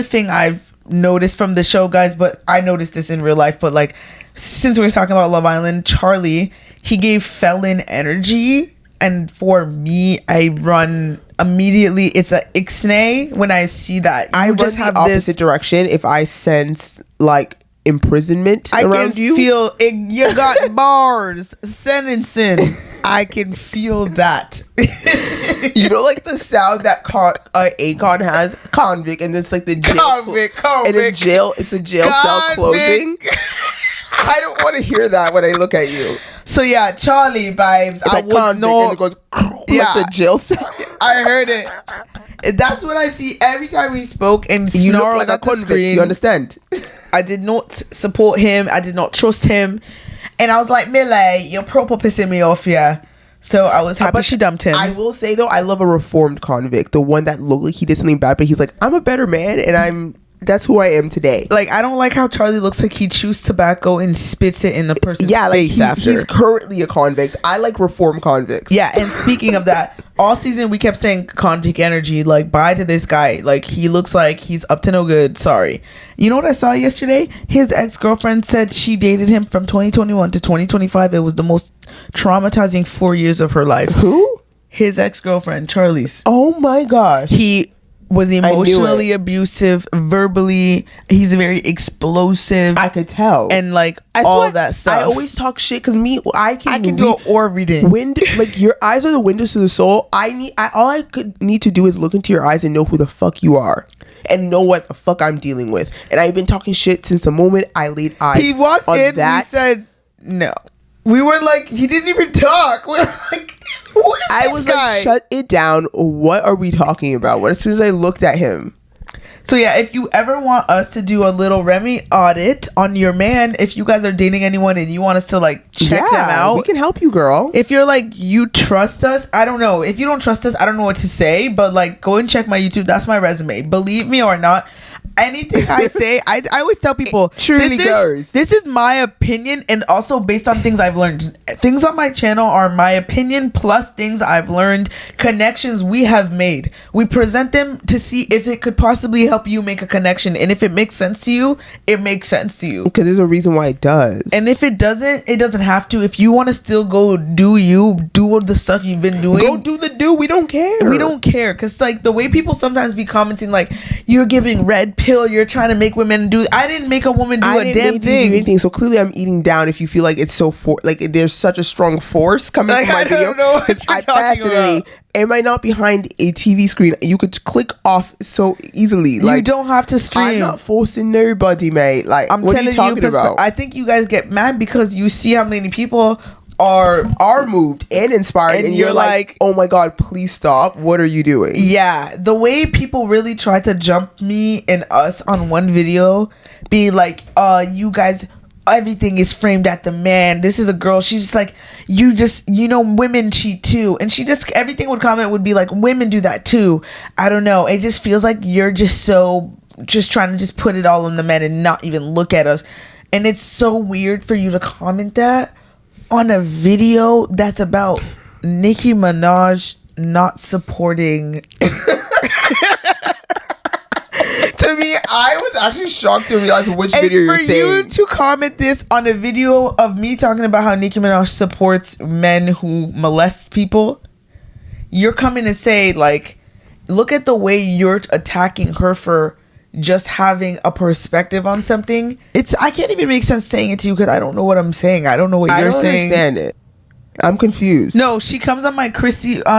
Speaker 1: thing I've noticed from the show, guys, but I noticed this in real life, but like, since we're talking about Love Island, Charlie, he gave felon energy, and for me, I run immediately. It's a ixnay when I see that.
Speaker 3: I just have the opposite direction if I sense like imprisonment around you.
Speaker 1: I can feel it, you got bars, sentencing. I can feel that.
Speaker 3: You know, like the sound that Akon has, convict, and it's like the jail, convict, and it's jail. It's the jail cell closing. I don't want to hear that when I look at you.
Speaker 1: So yeah, Charlie vibes.
Speaker 3: It's like convict, and it goes like the jail cell.
Speaker 1: I heard it. That's what I see every time he spoke and
Speaker 3: you
Speaker 1: snarled
Speaker 3: look like
Speaker 1: at the screen.
Speaker 3: You understand?
Speaker 1: I did not support him. I did not trust him. And I was like, Millie, you're proper pissing me off, yeah. So I was happy she dumped him.
Speaker 3: I will say though, I love a reformed convict. The one that looked like he did something bad, but he's like, I'm a better man, and that's who I am today.
Speaker 1: Like, I don't like how Charlie looks like he chews tobacco and spits it in the person's face after.
Speaker 3: He's currently a convict. I like reformed convicts.
Speaker 1: Yeah, and speaking of that, all season we kept saying convict energy. Like, bye to this guy. Like, he looks like he's up to no good. Sorry. You know what I saw yesterday? His ex-girlfriend said she dated him from 2021 to 2025. It was the most traumatizing 4 years of her life.
Speaker 3: Who?
Speaker 1: His ex-girlfriend, Charlie's.
Speaker 3: Oh my gosh.
Speaker 1: He was emotionally abusive, verbally. He's very explosive.
Speaker 3: I could tell,
Speaker 1: and like all that stuff.
Speaker 3: I always talk shit because I can
Speaker 1: do an aura reading.
Speaker 3: Like your eyes are the windows to the soul. All I could need to do is look into your eyes and know who the fuck you are, and know what the fuck I'm dealing with. And I've been talking shit since the moment I laid eyes.
Speaker 1: He walked in. He said no. We were like, he didn't even talk. We were like, who is this guy?
Speaker 3: Like, shut it down. What are we talking about? As soon as I looked at him.
Speaker 1: So yeah, if you ever want us to do a little Remy audit on your man, if you guys are dating anyone and you want us to like check them out,
Speaker 3: we can help you, girl.
Speaker 1: If you're like, you trust us, I don't know. If you don't trust us, I don't know what to say, but like, go and check my YouTube. That's my resume. Believe me or not, anything I say, I always tell people, this is my opinion, and also based on things I've learned. Things on my channel are my opinion plus things I've learned, connections we have made. We present them to see if it could possibly help you make a connection, and if it makes sense to you, it makes sense to you.
Speaker 3: Because there's a reason why it does.
Speaker 1: And if it doesn't, it doesn't have to. If you want to still go do all the stuff you've been doing,
Speaker 3: go do the do. We don't care.
Speaker 1: We don't care, because like the way people sometimes be commenting, like, you're giving red pill, you're trying to make women do. I didn't make a woman do a damn thing.
Speaker 3: So clearly I'm eating down if you feel like it's so like there's such a strong force coming from my video.
Speaker 1: I don't know what you're talking about.
Speaker 3: Am I not behind a TV screen? You could click off so easily. Like,
Speaker 1: you don't have to stream.
Speaker 3: I'm not forcing nobody, mate. Like, I'm what are you talking about?
Speaker 1: I think you guys get mad because you see how many people are
Speaker 3: moved and inspired, and you're like, oh my god, please stop. What are you doing?
Speaker 1: Yeah, the way people really try to jump me and us on one video, be like, you guys, everything is framed at the man. This is a girl. She's just like, you know, women cheat too. And she just, everything would comment would be like, women do that too. I don't know. It just feels like you're just trying to just put it all on the men and not even look at us. And it's so weird for you to comment that on a video that's about Nicki Minaj not supporting.
Speaker 3: To me, I was actually shocked to realize which video you're saying.
Speaker 1: For you to comment this on a video of me talking about how Nicki Minaj supports men who molest people, you're coming to say, like, look at the way you're attacking her for just having a perspective on something. I can't even make sense saying it to you because I don't know what I'm saying. I don't know what you're saying.
Speaker 3: I don't understand it. I'm confused.
Speaker 1: No, she comes on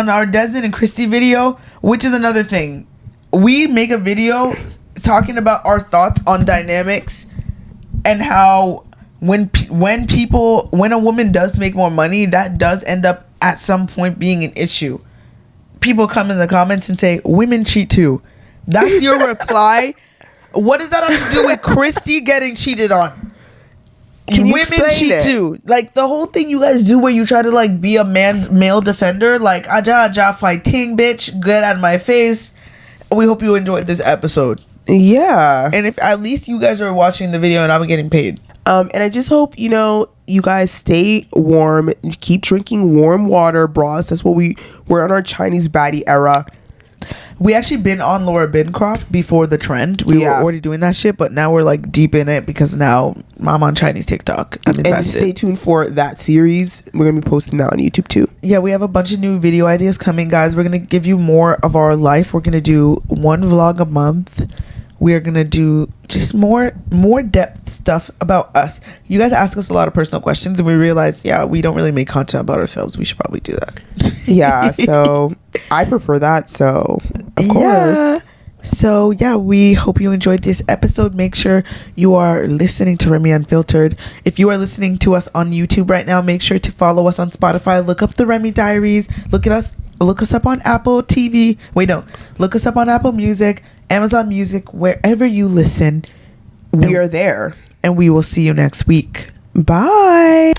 Speaker 1: our Desmond and Christy video, which is another thing. We make a video talking about our thoughts on dynamics and how when a woman does make more money, that does end up at some point being an issue. People come in the comments and say women cheat too. That's your reply. What does that have to do with Christy getting cheated on? Women cheat too. Like the whole thing you guys do where you try to like be a male defender, like aja fighting bitch, get out of my face. We hope you enjoyed this episode.
Speaker 3: Yeah.
Speaker 1: And if at least you guys are watching the video and I'm getting paid.
Speaker 3: And I just hope, you guys stay warm. Keep drinking warm water, bras. That's what we're on our Chinese baddie era.
Speaker 1: We actually been on Laura Bincroft before the trend. We were already doing that shit, but now we're like deep in it because now I'm on Chinese TikTok.
Speaker 3: And stay tuned for that series. We're going to be posting that on YouTube too.
Speaker 1: Yeah, we have a bunch of new video ideas coming, guys. We're going to give you more of our life. We're going to do one vlog a month. We are going to do just more depth stuff about us. You guys ask us a lot of personal questions and we realized, we don't really make content about ourselves. We should probably do that.
Speaker 3: Yeah, so I prefer that. So, of course.
Speaker 1: So, we hope you enjoyed this episode. Make sure you are listening to Remy Unfiltered. If you are listening to us on YouTube right now, make sure to follow us on Spotify. Look up the Remy Diaries. Look us up on Apple TV. Look us up on Apple Music, Amazon Music, wherever you listen.
Speaker 3: We are there.
Speaker 1: And we will see you next week.
Speaker 3: Bye.